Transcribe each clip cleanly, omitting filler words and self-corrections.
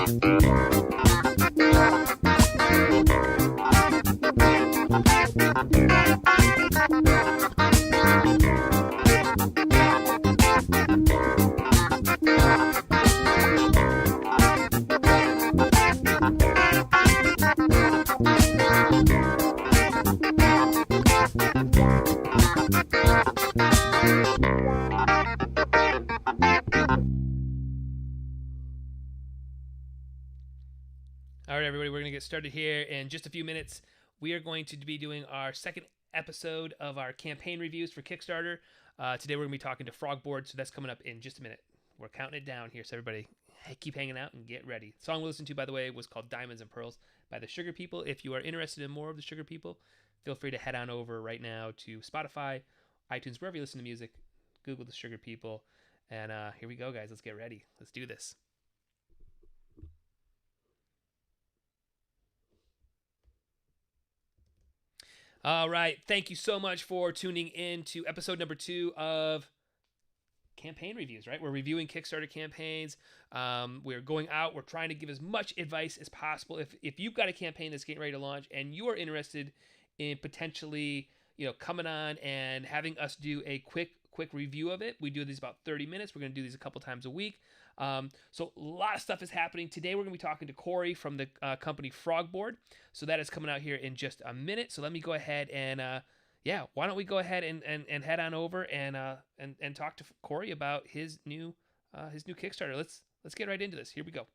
All right, everybody, we're going to get started here in just a few minutes. We are going to be doing our second episode of our campaign reviews for Kickstarter. Today we're going to be talking to Frogboard, so that's coming up in just a minute. We're counting it down here, so everybody keep hanging out and get ready. The song we listened to, by the way, was called Diamonds and Pearls by the Sugar People. If you are interested in more of the Sugar People, feel free to head on over right now to Spotify, iTunes, wherever you listen to music. Google the Sugar People. And here we go, guys. Let's get ready. Let's do this. All right. Thank you so much for tuning in to episode number 2 of campaign reviews, right? We're reviewing Kickstarter campaigns. We're going out. We're trying to give as much advice as possible. If you've got a campaign that's getting ready to launch and you are interested in potentially, coming on and having us do a quick review of it, we do these about 30 minutes. We're going to do these a couple times a week. So a lot of stuff is happening. Today we're going to be talking to Cory from the company Frogboard. So that is coming out here in just a minute. So let me go ahead and why don't we go ahead and head on over and talk to Cory about his new Kickstarter. Let's get right into this. Here we go.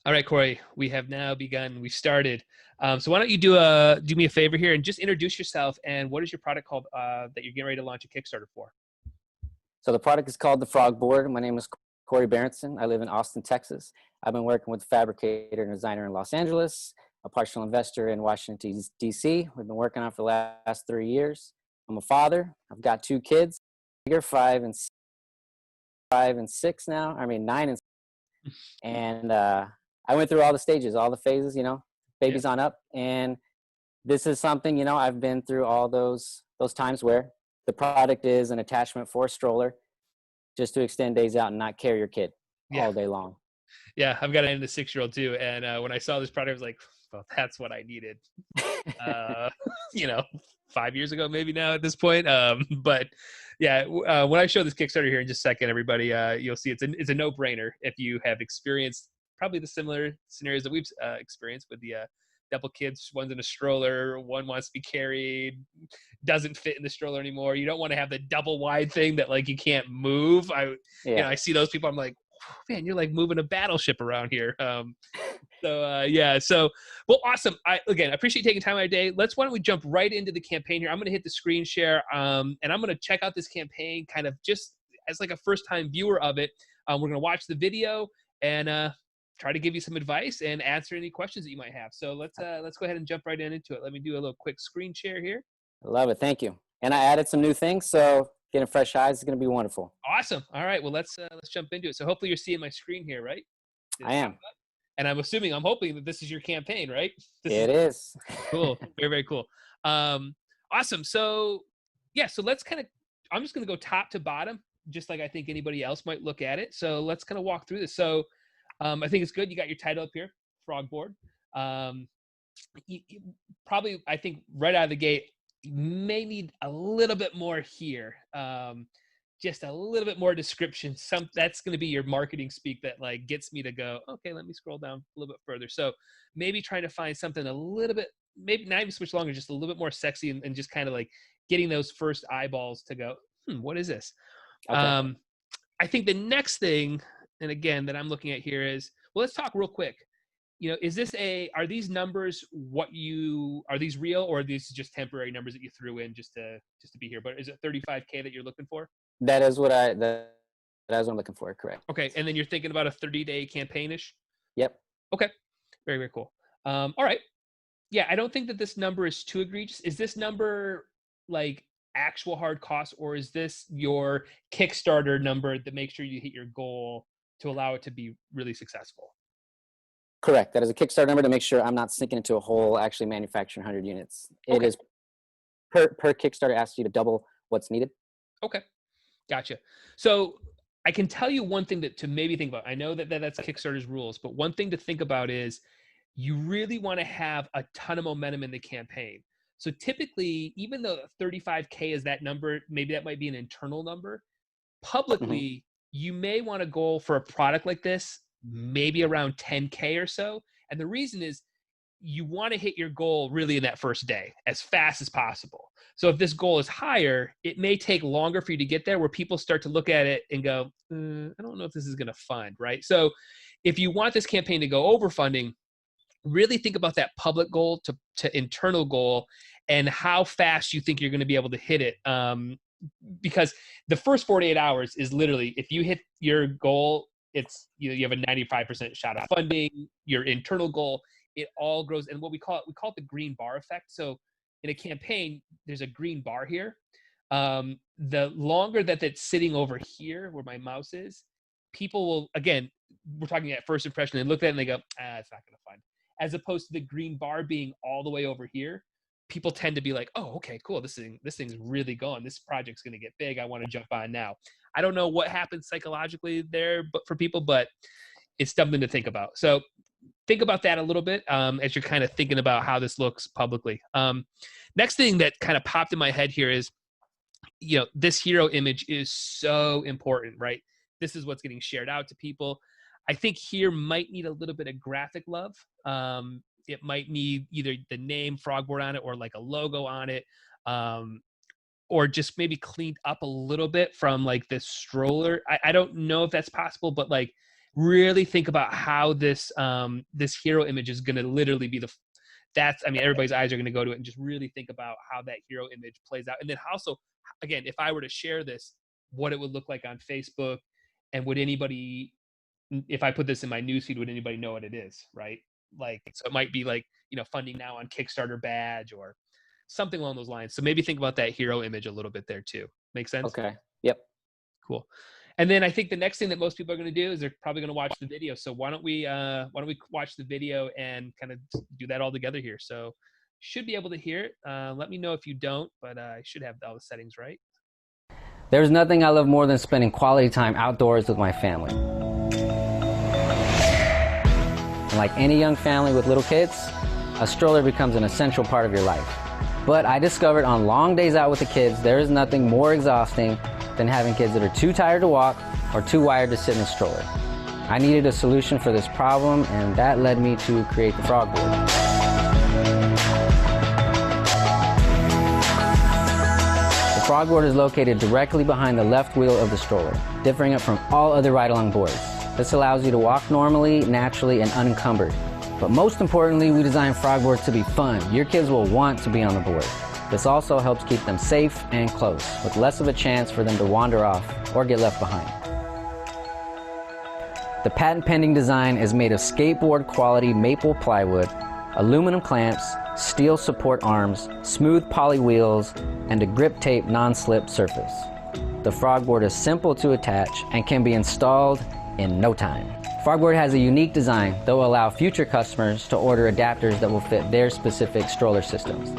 All right, Cory, we have now begun. We've started. So why don't you do me a favor here and just introduce yourself and what is your product called that you're getting ready to launch a Kickstarter for? So the product is called the Frogboard. My name is Cory Berendzen. I live in Austin, Texas. I've been working with a fabricator and designer in Los Angeles, a partial investor in Washington, D.C. We've been working on it for the last 3 years. I'm a father. I've got 2 kids, 5 and 6 now. I mean, 9 and 6. And I went through all the stages, all the phases, baby's on up. And this is something, I've been through all those times where the product is an attachment for a stroller just to extend days out and not carry your kid all day long. Yeah, I've got a 6-year-old too. And when I saw this product, I was like, well, that's what I needed. 5 years ago, maybe now at this point. But yeah, when I show this Kickstarter here in just a second, everybody, you'll see it's a no-brainer if you have experienced probably the similar scenarios that we've experienced with the double kids. One's in a stroller, one wants to be carried, doesn't fit in the stroller anymore. You don't want to have the double wide thing that like you can't move. I see those people. I'm like, man, you're like moving a battleship around here. So well, awesome. I appreciate you taking time out of your day. Why don't we jump right into the campaign here? I'm going to hit the screen share, and I'm going to check out this campaign kind of just as like a first time viewer of it. We're going to watch the video and try to give you some advice and answer any questions that you might have. So let's go ahead and jump right into it. Let me do a little quick screen share here. I love it. Thank you. And I added some new things, so getting fresh eyes is going to be wonderful. Awesome. All right. Well, let's jump into it. So hopefully you're seeing my screen here, right? I am. And I'm hoping that this is your campaign, right? It is. Cool. Very, very cool. Awesome. So let's I'm just going to go top to bottom, just like I think anybody else might look at it. So let's kind of walk through this. So I think it's good. You got your title up here, Frogboard. Probably, I think right out of the gate, you may need a little bit more here. Just a little bit more description. That's going to be your marketing speak that like gets me to go, okay, let me scroll down a little bit further. So maybe trying to find something a little bit, maybe not even switch longer, just a little bit more sexy and just kind of like getting those first eyeballs to go, what is this? Okay. I think the next thing, and again, that I'm looking at here is, well, let's talk real quick. Are these numbers are these real, or are these just temporary numbers that you threw in just to be here? But is it 35K that you're looking for? That is what I'm looking for. Correct. Okay. And then you're thinking about a 30-day campaign-ish? Yep. Okay. Very, very cool. All right. Yeah. I don't think that this number is too egregious. Is this number like actual hard costs, or is this your Kickstarter number that makes sure you hit your goal to allow it to be really successful? Correct. That is a Kickstarter number to make sure I'm not sinking into a hole actually manufacturing 100 units. It is per Kickstarter asks you to double what's needed. Okay. Gotcha. So I can tell you one thing to maybe think about. I know that's Kickstarter's rules, but one thing to think about is you really want to have a ton of momentum in the campaign. So typically, even though 35K is that number, maybe that might be an internal number. Hmm. Publicly, you may want to goal for a product like this, maybe around 10K or so. And the reason is you want to hit your goal really in that first day as fast as possible. So if this goal is higher, it may take longer for you to get there, where people start to look at it and go, I don't know if this is going to fund, right? So if you want this campaign to go over funding, really think about that public goal to internal goal and how fast you think you're going to be able to hit it. Because the first 48 hours is literally, if you hit your goal, it's, you have a 95% shot of funding. Your internal goal, it all grows. And what we call it the green bar effect. So in a campaign, there's a green bar here. The longer that it's sitting over here where my mouse is, people will, again, we're talking at first impression, they look at it and they go, it's not going to fund. As opposed to the green bar being all the way over here, people tend to be like, oh, okay, cool. This thing's really going. This project's going to get big. I want to jump on now. I don't know what happens psychologically there, but for people, but it's something to think about. So think about that a little bit as you're kind of thinking about how this looks publicly. Next thing that kind of popped in my head here is, this hero image is so important, right? This is what's getting shared out to people. I think here might need a little bit of graphic love. It might need either the name Frogboard on it or like a logo on it, or just maybe cleaned up a little bit from like this stroller. I don't know if that's possible, but like really think about how this hero image is going to literally be everybody's eyes are going to go to it, and just really think about how that hero image plays out. And then also, again, if I were to share this, what it would look like on Facebook, and would anybody, if I put this in my newsfeed, would anybody know what it is, right? Like, so it might be like, funding now on Kickstarter badge or something along those lines. So maybe think about that hero image a little bit there too. Make sense? Okay. Yep. Cool. And then I think the next thing that most people are going to do is they're probably going to watch the video. So why don't we watch the video and kind of do that all together here? So should be able to hear it. Let me know if you don't, but I should have all the settings right. There's nothing I love more than spending quality time outdoors with my family. And like any young family with little kids, a stroller becomes an essential part of your life. But I discovered on long days out with the kids, there is nothing more exhausting than having kids that are too tired to walk or too wired to sit in a stroller. I needed a solution for this problem, and that led me to create the Frogboard. The Frogboard is located directly behind the left wheel of the stroller, differing it from all other ride-along boards. This allows you to walk normally, naturally, and unencumbered. But most importantly, we designed Frogboard to be fun. Your kids will want to be on the board. This also helps keep them safe and close, with less of a chance for them to wander off or get left behind. The patent-pending design is made of skateboard-quality maple plywood, aluminum clamps, steel support arms, smooth poly wheels, and a grip tape non-slip surface. The Frogboard is simple to attach and can be installed in no time. Frogboard has a unique design that will allow future customers to order adapters that will fit their specific stroller systems.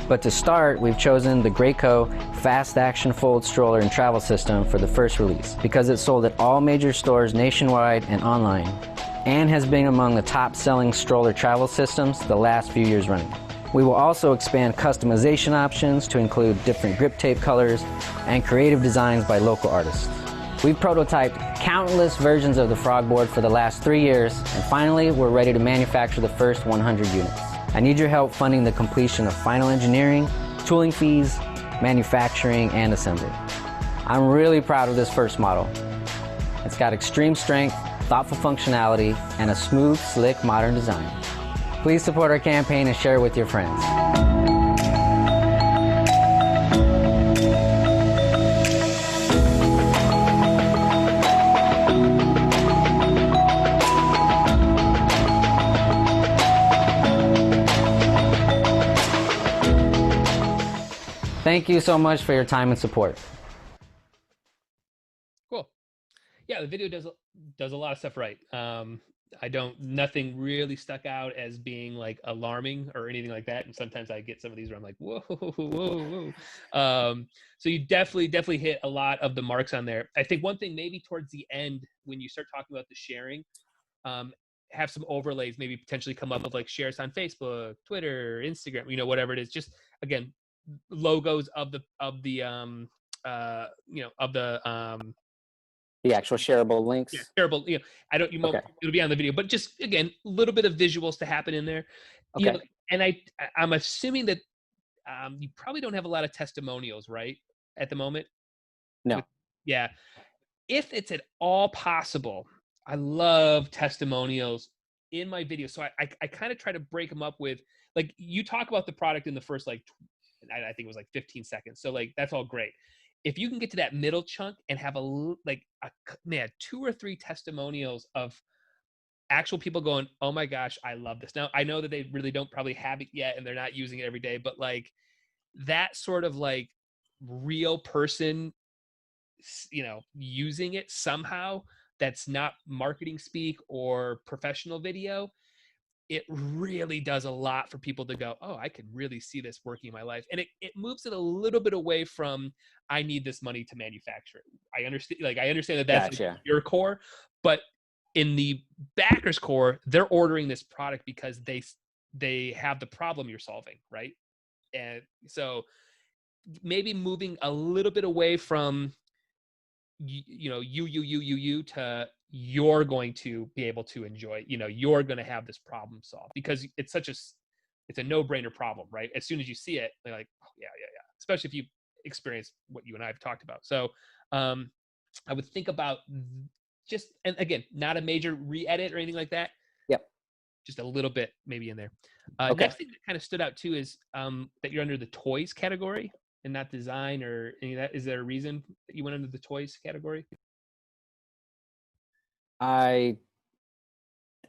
But to start, we've chosen the Graco Fast Action Fold Stroller and Travel System for the first release because it's sold at all major stores nationwide and online, and has been among the top-selling stroller travel systems the last few years running. We will also expand customization options to include different grip tape colors and creative designs by local artists. We've prototyped countless versions of the Frogboard for the last 3 years, and finally, we're ready to manufacture the first 100 units. I need your help funding the completion of final engineering, tooling fees, manufacturing, and assembly. I'm really proud of this first model. It's got extreme strength, thoughtful functionality, and a smooth, slick, modern design. Please support our campaign and share it with your friends. Thank you so much for your time and support. Cool. Yeah, the video does a lot of stuff right. Nothing really stuck out as being like alarming or anything like that. And sometimes I get some of these where I'm like, whoa, whoa, whoa. So you definitely hit a lot of the marks on there. I think one thing maybe towards the end, when you start talking about the sharing, um, have some overlays, maybe potentially come up with like shares on Facebook, Twitter, Instagram, whatever it is. Just again, logos of The actual shareable yeah, links. terrible. I don't. You won't. Okay. It'll be on the video, but just again, a little bit of visuals to happen in there. Okay. And I'm assuming that you probably don't have a lot of testimonials, right, at the moment. No. Yeah, if it's at all possible, I love testimonials in my videos. So I kind of try to break them up with, like, you talk about the product in the first like I think it was like 15 seconds. So like that's all great. If you can get to that middle chunk and have man, 2 or 3 testimonials of actual people going, oh my gosh, I love this. Now I know that they really don't probably have it yet and they're not using it every day, but like that sort of like real person, using it somehow, that's not marketing speak or professional video, it really does a lot for people to go, oh, I could really see this working in my life. And it moves it a little bit away from, I need this money to manufacture it. I understand that that's like Gotcha. your core, but in the backer's core, they're ordering this product because they have the problem you're solving, right? And so maybe moving a little bit away from you to, you're going to be able to enjoy, you're going to have this problem solved, because it's a no-brainer problem, right? As soon as you see it, they're like, oh, yeah, especially if you experience what you and I have talked about. So I would think about just, and again, not a major re-edit or anything like that, Yep. just a little bit maybe in there. Okay. Next thing that kind of stood out too is that you're under the toys category and not design or any of that. Is there a reason that you went under the toys category? I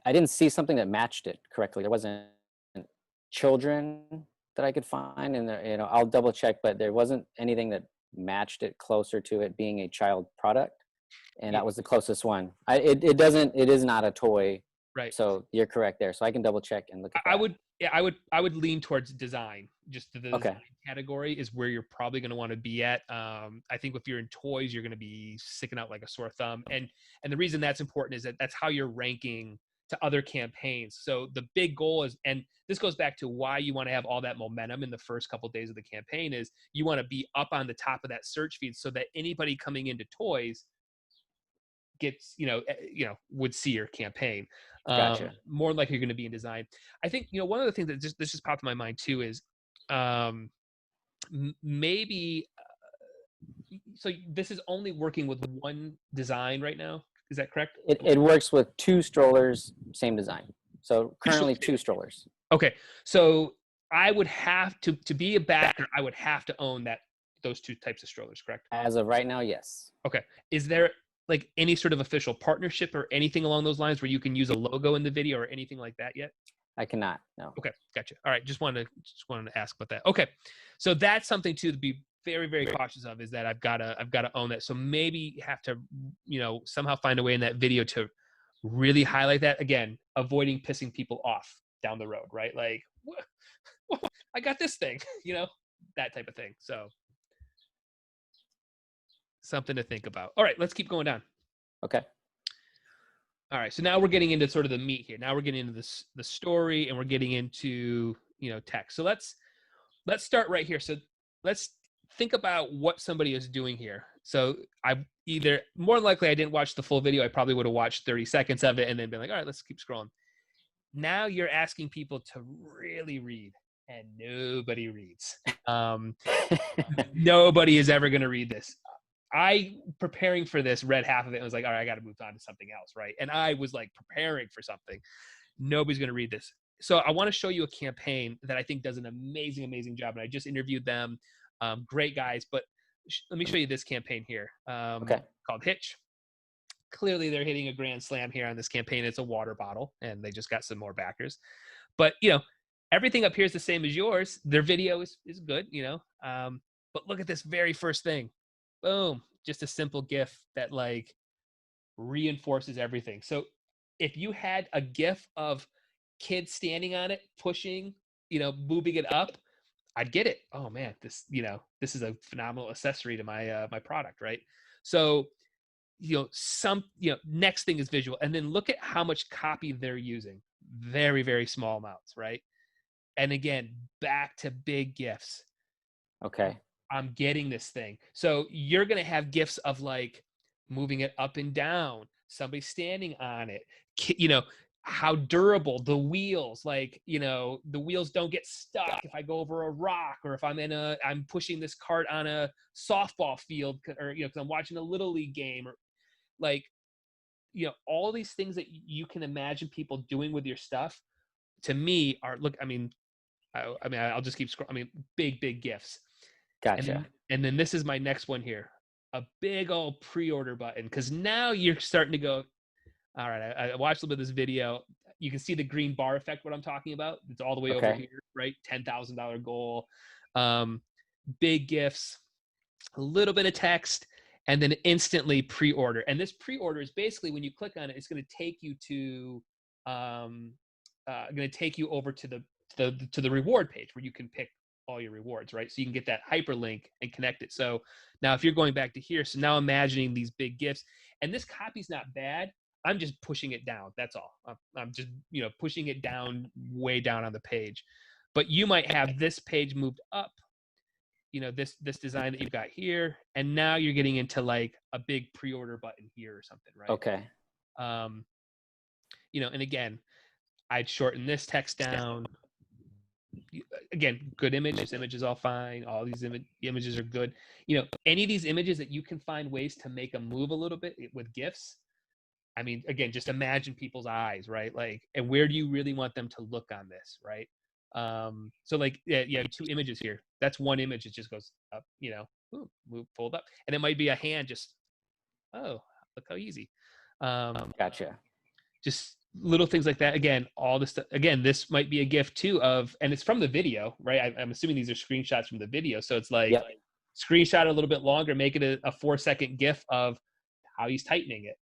didn't see something that matched it correctly. There wasn't children that I could find, and I'll double check, but there wasn't anything that matched it closer to it being a child product, and Yeah, that was the closest one. It is not a toy, right. so you're correct there. So I can double check and look at I that. would, yeah, I would lean towards design. Just the design Okay, category is where you're probably going to want to be at. I think if you're in toys, you're going to be sticking out like a sore thumb. And the reason that's important is that that's how you're ranking to other campaigns. So the big goal is, and this goes back to why you want to have all that momentum in the first couple of days of the campaign, is you want to be up on the top of that search feed so that anybody coming into toys gets, would see your campaign. gotcha. More likely you're going to be in design. I think, one of the things that this just popped in my mind too is maybe so this is only working with one design right now, is that correct? It works with 2 strollers, same design. So currently 2 strollers. Okay, so I would have to be a backer, I would have to own those 2 types of strollers, correct? As of right now, yes. Okay. Is there like any sort of official partnership or anything along those lines where you can use a logo in the video or anything like that yet? I cannot. No. Okay, gotcha. All right, just wanted to ask about that. Okay, so that's something too to be very, very cautious of, is that I've got to own that. So maybe have to, somehow find a way in that video to really highlight that. Again, avoiding pissing people off down the road, right? Like, what? I got this thing, that type of thing. So something to think about. All right, let's keep going down. Okay. All right, so now we're getting into sort of the meat here. Now we're getting into the story, and we're getting into text. So let's start right here. So let's think about what somebody is doing here. So more than likely I didn't watch the full video. I probably would have watched 30 seconds of it and then been like, all right, let's keep scrolling. Now you're asking people to really read, and nobody reads. Nobody is ever going to read this. I, preparing for this, read half of it and was like, all right, I got to move on to something else, right? And I was like preparing for something. Nobody's going to read this. So I want to show you a campaign that I think does an amazing, amazing job. And I just interviewed them. Great guys. But let me show you this campaign here Okay. called Hitch. Clearly, they're hitting a grand slam here on this campaign. It's a water bottle, and they just got some more backers. But, everything up here is the same as yours. Their video is good, but look at this very first thing. Boom. Just a simple GIF that like reinforces everything. So if you had a GIF of kids standing on it, pushing, moving it up, I'd get it. Oh man, this is a phenomenal accessory to my product, right? So, next thing is visual, and then look at how much copy they're using. Very, very small amounts, right? And again, back to big GIFs. Okay. I'm getting this thing. So you're going to have GIFs of like moving it up and down, somebody standing on it, how durable the wheels, like, the wheels don't get stuck if I go over a rock, or if I'm pushing this cart on a softball field, or, because I'm watching a little league game, or like, all these things that you can imagine people doing with your stuff, to me are, look, I'll just keep scrolling. Big, big GIFs. Gotcha. And then this is my next one here, a big old pre-order button, because now you're starting to go, all right, I watched a little bit of this video. You can see the green bar effect, what I'm talking about. It's all the way over Okay. here, right? $10,000 goal. Big GIFs, a little bit of text, and then instantly pre-order. And this pre-order is basically, when you click on it, it's going to take you to over to the reward page, where you can pick all your rewards, right? So you can get that hyperlink and connect it. So now if you're going back to here, so now imagining these big GIFs, and this copy's not bad. I'm just pushing it down. That's all. I'm just, pushing it down, way down on the page. But you might have this page moved up, this design that you've got here, and now you're getting into like a big pre-order button here or something, right? Okay. And again, I'd shorten this text down. Again, good image. This image is all fine. All these images are good. Any of these images that you can find ways to make them move a little bit with GIFs. Again, just imagine people's eyes, right? Like, and where do you really want them to look on this, right? So like, you have 2 images here. That's one image. It just goes up, move, fold up, and it might be a hand. Just, oh, look how easy. Gotcha. Just little things like that. Again, all this stuff. Again, this might be a GIF too and it's from the video, right? I'm assuming these are screenshots from the video. So it's like, Yep. screenshot a little bit longer, make it a 4-second GIF of how he's tightening it.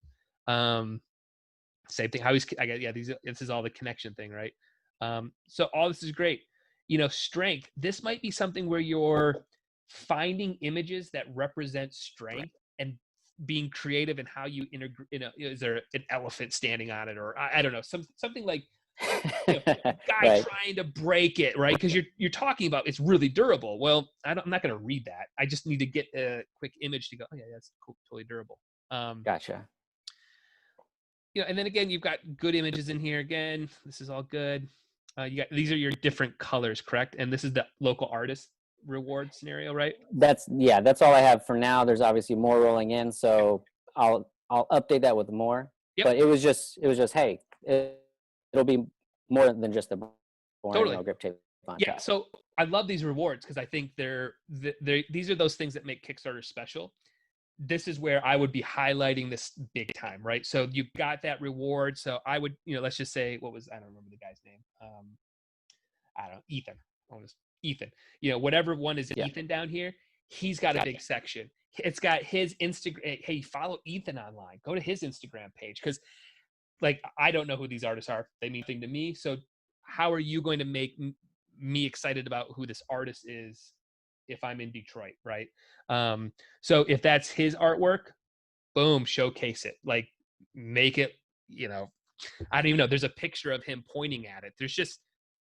Same thing. How he's, this is all the connection thing, right? So all this is great. Strength. This might be something where you're finding images that represent strength and being creative in how you integrate. Is there an elephant standing on it, or I don't know, something like, guy Right. trying to break it, right? Because you're talking about it's really durable. Well, I'm not going to read that. I just need to get a quick image to go, oh yeah, that's cool, totally durable. Gotcha. And then again, you've got good images in here. Again, this is all good. These are your different colors, correct? And this is the local artist reward scenario, right? That's all I have for now. There's obviously more rolling in, so I'll update that with more. Yep. But it was just hey, it'll be more than just a boring, Totally. grip tape on Yeah. top. So I love these rewards because I think these are those things that make Kickstarter special. This is where I would be highlighting this big time, right? So you got that reward. So I would, let's just say, I don't remember the guy's name. I don't know, Ethan. Ethan. Whatever one is Ethan down here, he's got a big section. It's got his Instagram. Hey, follow Ethan online. Go to his Instagram page, because like, I don't know who these artists are. They mean nothing to me. So how are you going to make me excited about who this artist is if I'm in Detroit, right? So if that's his artwork, boom, showcase it. Like, make it, I don't even know. There's a picture of him pointing at it. There's just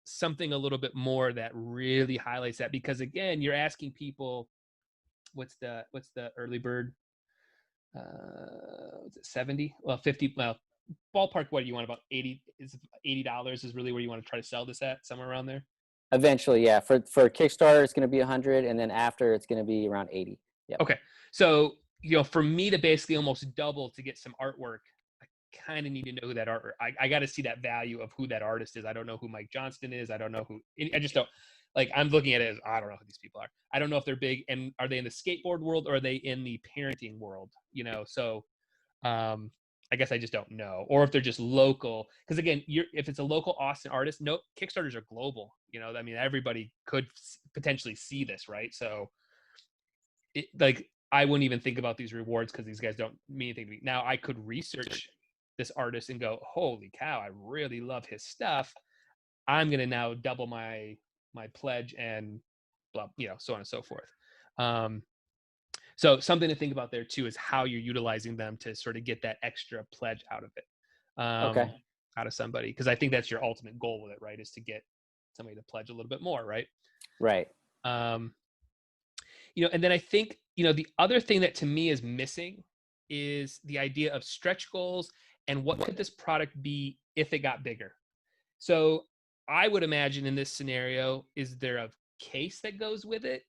something a little bit more that really highlights that, because again, you're asking people, what's the early bird? Was it 70? Well, 50. Well, ballpark. What do you want? About 80? Is $80 is really where you want to try to sell this at? Somewhere around there. Eventually, yeah. For Kickstarter, it's going to be 100, and then after, it's going to be around 80. Yeah. Okay, so for me to basically almost double to get some artwork, I kind of need to know who that art. I got to see that value of who that artist is. I don't know who Mike Johnston is. I don't know who. I just don't. Like, I'm looking at it as, I don't know who these people are. I don't know if they're big, and are they in the skateboard world, or are they in the parenting world? So I guess I just don't know, or if they're just local. Because again, if it's a local Austin artist, no, Kickstarters are global. Everybody could potentially see this, right? So, like, I wouldn't even think about these rewards because these guys don't mean anything to me. Now, I could research this artist and go, holy cow, I really love his stuff. I'm going to now double my pledge and blah, so on and so forth. So something to think about there too is how you're utilizing them to sort of get that extra pledge out of it, Okay. out of somebody. Because I think that's your ultimate goal with it, right? Is to get somebody to pledge a little bit more, right? Right. And then I think, the other thing that to me is missing is the idea of stretch goals and what could this product be if it got bigger. So I would imagine in this scenario, is there a case that goes with it?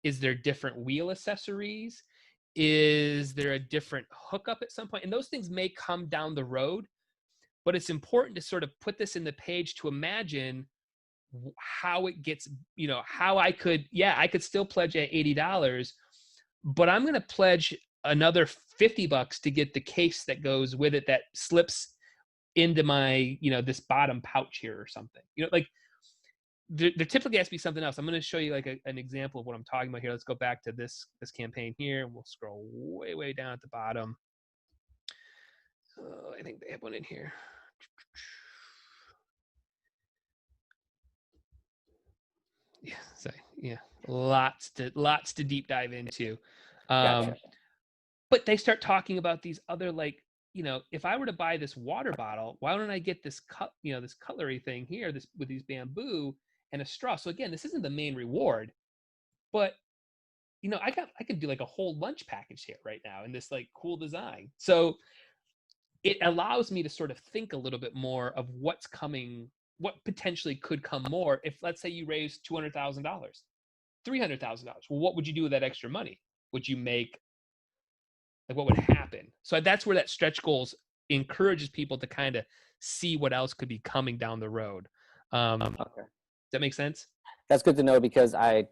Is there different wheel accessories? Is there a different hookup at some point? And those things may come down the road, but it's important to sort of put this in the page to imagine how it gets, how I could still pledge at $80, but I'm going to pledge another $50 to get the case that goes with it that slips into my, this bottom pouch here or something, like there typically has to be something else. I'm going to show you like an example of what I'm talking about here. Let's go back to this campaign here, and we'll scroll way down at the bottom. I think they have one in here. Yeah, so yeah, lots to deep dive into. Gotcha. But they start talking about these other, like, if I were to buy this water bottle, why don't I get this this cutlery thing here, this with these bamboo and a straw? So again, this isn't the main reward, but I could do like a whole lunch package here right now in this like cool design. So it allows me to sort of think a little bit more of what's coming, what potentially could come more if, let's say, you raise $200,000, $300,000. Well, what would you do with that extra money? Would you make, like, what would happen? So that's where that stretch goals encourages people to kind of see what else could be coming down the road. Okay. Does that make sense? That's good to know, because I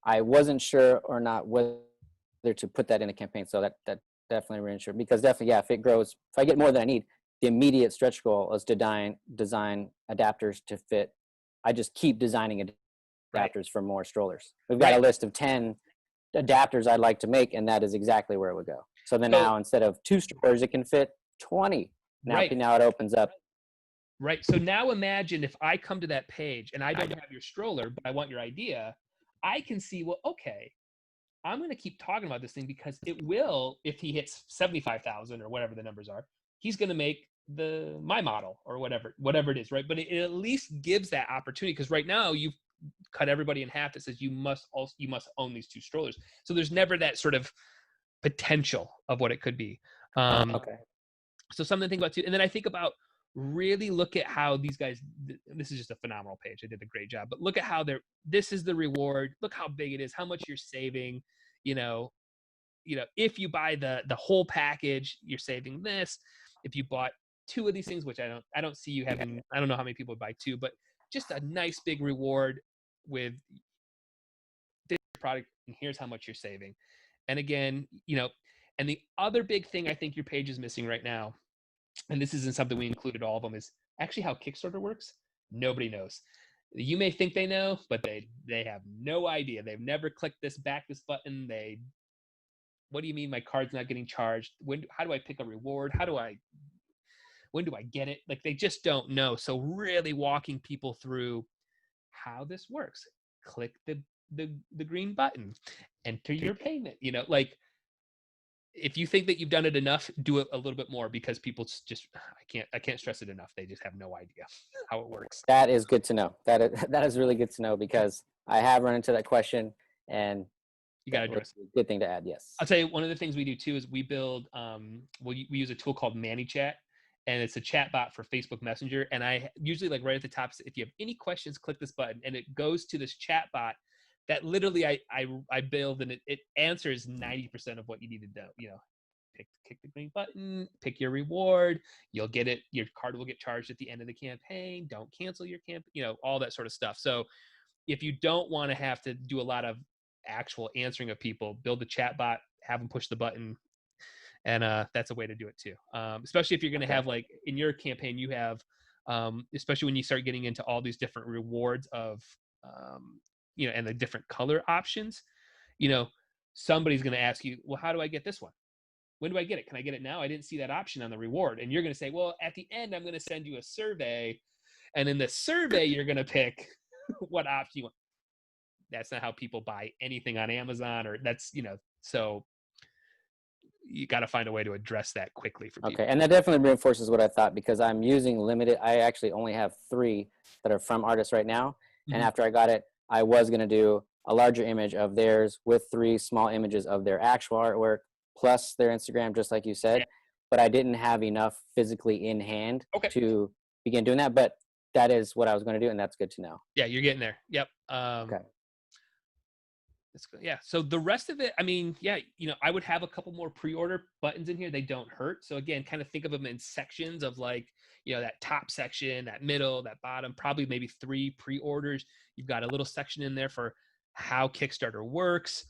wasn't sure or not whether to put that in a campaign. So that definitely reassured, because definitely, yeah, if it grows, if I get more than I need, the immediate stretch goal is to design adapters to fit. I just keep designing adapters for more strollers. We've got a list of 10 adapters I'd like to make, and that is exactly where it would go. So then now, instead of 2 strollers, it can fit 20. Now it opens up. Right. So now imagine if I come to that page and I don't have your stroller, but I want your idea. I can see, well, okay, I'm going to keep talking about this thing, because it will, if he hits 75,000 or whatever the numbers are, he's going to make my model or whatever it is, right? But it at least gives that opportunity, because right now you've cut everybody in half that says you must own these 2 strollers. So there's never that sort of potential of what it could be. Okay. So something to think about too. And then I think about, really look at how these guys, this is just a phenomenal page. I did a great job, but look at how this is the reward. Look how big it is, how much you're saving. If you buy the whole package, you're saving this. If you bought 2 of these things, which I don't see you having, I don't know how many people buy 2, but just a nice big reward with this product, and here's how much you're saving. And again, and the other big thing I think your page is missing right now, and this isn't something we included all of them, is actually how Kickstarter works. Nobody knows. You may think they know, but they have no idea. They've never clicked this button. What do you mean my card's not getting charged? How do I pick a reward? When do I get it? Like, they just don't know. So really walking people through how this works. Click the green button, enter your payment. Like, if you think that you've done it enough, do it a little bit more, because people just, I can't stress it enough. They just have no idea how it works. That is good to know. That is really good to know, because I have run into that question, and you got to address it. Good thing to add. Yes. I'll tell you, one of the things we do too is we build, we use a tool called ManyChat, and it's a chat bot for Facebook Messenger. And I usually, like, right at the top, if you have any questions, click this button, and it goes to this chat bot that literally I build, and it answers 90% of what you need to know. Click the green button, pick your reward, you'll get it. Your card will get charged at the end of the campaign. Don't cancel your all that sort of stuff. So if you don't want to have to do a lot of actual answering of people, build the chat bot, have them push the button, and that's a way to do it too. Especially if you're going to have, like, in your campaign, you have, especially when you start getting into all these different rewards of, and the different color options, somebody's going to ask you, well, how do I get this one? when do I get it? Can I get it now? I didn't see that option on the reward. And you're going to say, well, at the end, I'm going to send you a survey. And in the survey, you're going to pick what option you want. That's not how people buy anything on Amazon, or that's, so you got to find a way to address that quickly for people. Okay, and that definitely reinforces what I thought, because I'm using limited. I actually only have 3 that are from artists right now. And after I got it, I was going to do a larger image of theirs with 3 small images of their actual artwork plus their Instagram, just like you said. Yeah. But I didn't have enough physically in hand to begin doing that. But that is what I was going to do, and that's good to know. Yeah, you're getting there. Yep. Okay. That's good. Yeah. So the rest of it, I mean, yeah, I would have a couple more pre-order buttons in here. They don't hurt. So again, kind of think of them in sections of like, that top section, that middle, that bottom, probably maybe 3 pre-orders. You've got a little section in there for how Kickstarter works.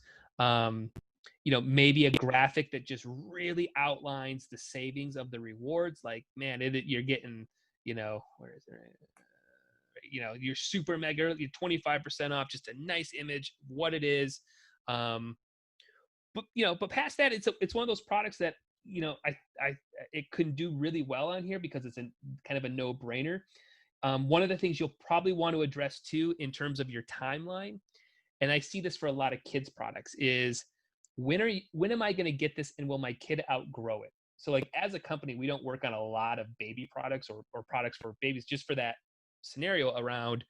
Maybe a graphic that just really outlines the savings of the rewards. Like, man, you're getting, where is it? You're super mega, you're 25% off, just a nice image, what it is. But past that, it's one of those products that, it can do really well on here because it's kind of a no-brainer. One of the things you'll probably want to address too, in terms of your timeline, and I see this for a lot of kids products, is when am I going to get this, and will my kid outgrow it? So like, as a company, we don't work on a lot of baby products or products for babies, just for that scenario around,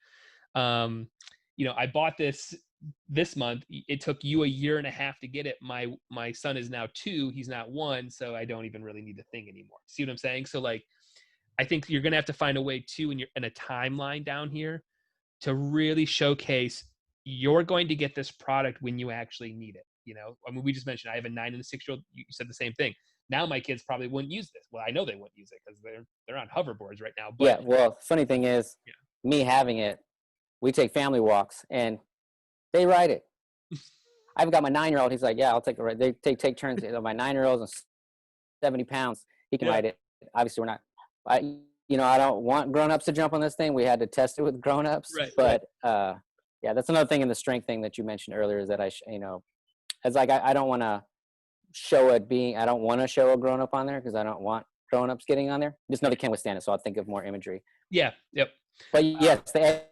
I bought this month. It took you a year and a half to get it. My son is now 2, he's not 1, so I don't even really need the thing anymore. See what I'm saying? So like, I think you're gonna have to find a way too, in a timeline down here, to really showcase you're going to get this product when you actually need it. I mean, we just mentioned I have a 9 and a 6-year-old. You said the same thing. Now my kids probably wouldn't use this. Well, I know they wouldn't use it because they're on hoverboards right now. But yeah, well, funny thing is, me having it, we take family walks and they ride it. I've got my 9-year-old. He's like, yeah, I'll take a ride. They take turns. My 9-year-old is 70 pounds. He can ride it. Obviously, we're not. I don't want grown-ups to jump on this thing. We had to test it with grown-ups. Right, but yeah, that's another thing in the strength thing that you mentioned earlier, is that it's like I don't want to show it being. I don't want to show a grown-up on there because I don't want grown-ups getting on there. Just know they can't withstand it. So I'll think of more imagery. Yeah. Yep. But yes, the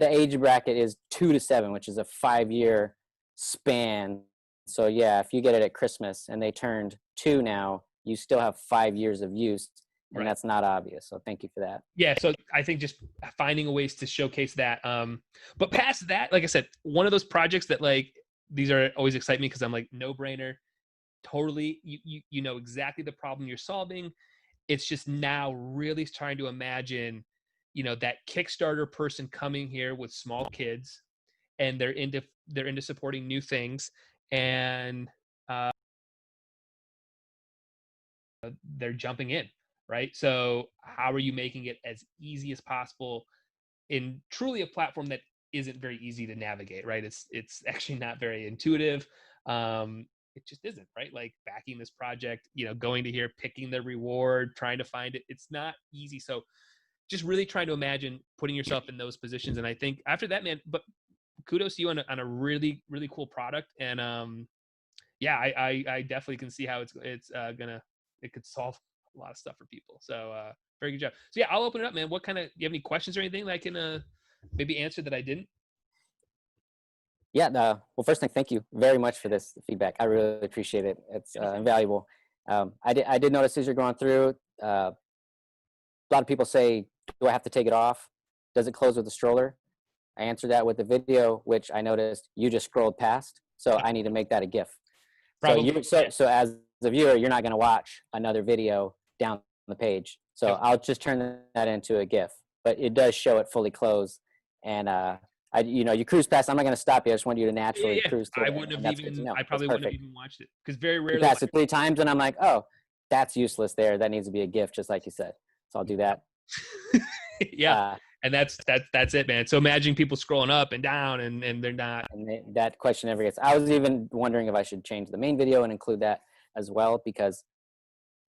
age bracket is 2 to 7, which is a 5-year span. So yeah, if you get it at Christmas and they turned 2 now, you still have 5 years of use, and that's not obvious. So thank you for that. Yeah. So I think just finding ways to showcase that. But past that, like I said, one of those projects that like, these are always excite me because I'm like, no brainer. Totally. You know exactly the problem you're solving. It's just now really trying to imagine, that Kickstarter person coming here with small kids, and they're into supporting new things, and they're jumping in, right? So how are you making it as easy as possible in truly a platform that isn't very easy to navigate, right? It's actually not very intuitive. It just isn't, right? Like backing this project, going to here, picking the reward, trying to find it. It's not easy. So just really trying to imagine putting yourself in those positions. And I think after that, man, but kudos to you on a really, really cool product. And yeah, I definitely can see how it could solve a lot of stuff for people. So very good job. So yeah, I'll open it up, man. Do you have any questions or anything that I can maybe answer that I didn't? Yeah. Well, first thing, thank you very much for this feedback. I really appreciate it. It's invaluable. I did notice as you're going through, a lot of people say, do I have to take it off? Does it close with the stroller? I answered that with the video, which I noticed you just scrolled past. So I need to make that a GIF. Probably. So as the viewer, you're not going to watch another video down the page. So I'll just turn that into a GIF. But it does show it fully closed. And you cruise past. I'm not going to stop you. I just want you to naturally cruise through. I wouldn't have even. I probably wouldn't have even watched it because very rarely. You pass it 3 times, and I'm like, oh, that's useless. There, that needs to be a GIF, just like you said. So I'll do that. Yeah, and that's it, man. So imagine people scrolling up and down, and they're not. And that question never gets. I was even wondering if I should change the main video and include that as well, because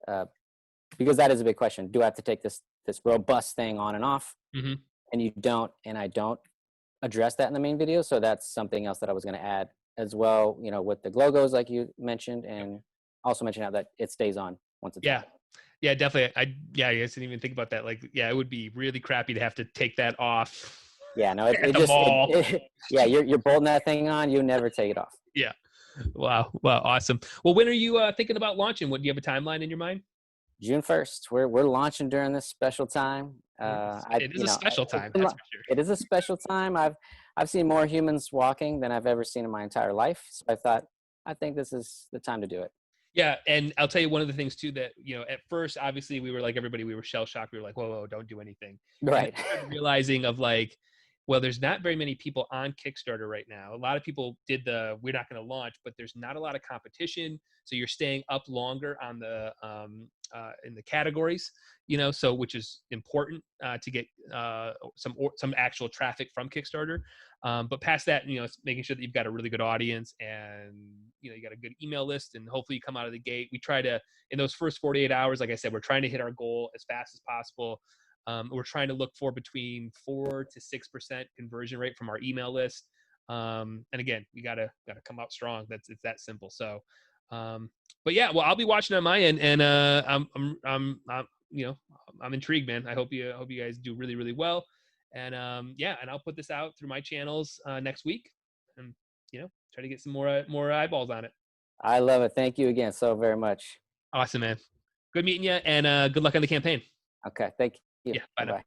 that is a big question. Do I have to take this robust thing on and off? Mm-hmm. And you don't, and I don't address that in the main video. So that's something else that I was going to add as well, with the logos like you mentioned, and also mention out that it stays on once it's Yeah. on. Yeah, definitely. I guess didn't even think about that. Like, yeah, it would be really crappy to have to take that off Yeah, no, at the mall. yeah, you're bolting that thing on, you never take it off. Yeah. Wow. Wow. Awesome. Well, when are you thinking about launching? What do you have a timeline in your mind? June 1st, we're launching during this special time. It is a special time, that's for sure. It is a special time. I've seen more humans walking than I've ever seen in my entire life. So I think this is the time to do it. Yeah, and I'll tell you one of the things too that, at first, obviously, we were like everybody, we were shell shocked. We were like, whoa, don't do anything. Right. And I started realizing of like, well, there's not very many people on Kickstarter right now. A lot of people did we're not going to launch, but there's not a lot of competition. So you're staying up longer on the in the categories, so which is important to get some actual traffic from Kickstarter. But past that, it's making sure that you've got a really good audience and you got a good email list, and hopefully you come out of the gate. We try to, in those first 48 hours, like I said, we're trying to hit our goal as fast as possible. We're trying to look for between 4 to 6% conversion rate from our email list. And again, we gotta come out strong. It's that simple. So, but yeah, well, I'll be watching on my end, and I'm intrigued, man. I hope you guys do really, really well. And and I'll put this out through my channels next week, and try to get some more eyeballs on it. I love it. Thank you again so very much. Awesome, man. Good meeting you, and good luck on the campaign. Okay, thank you. Yeah, bye now.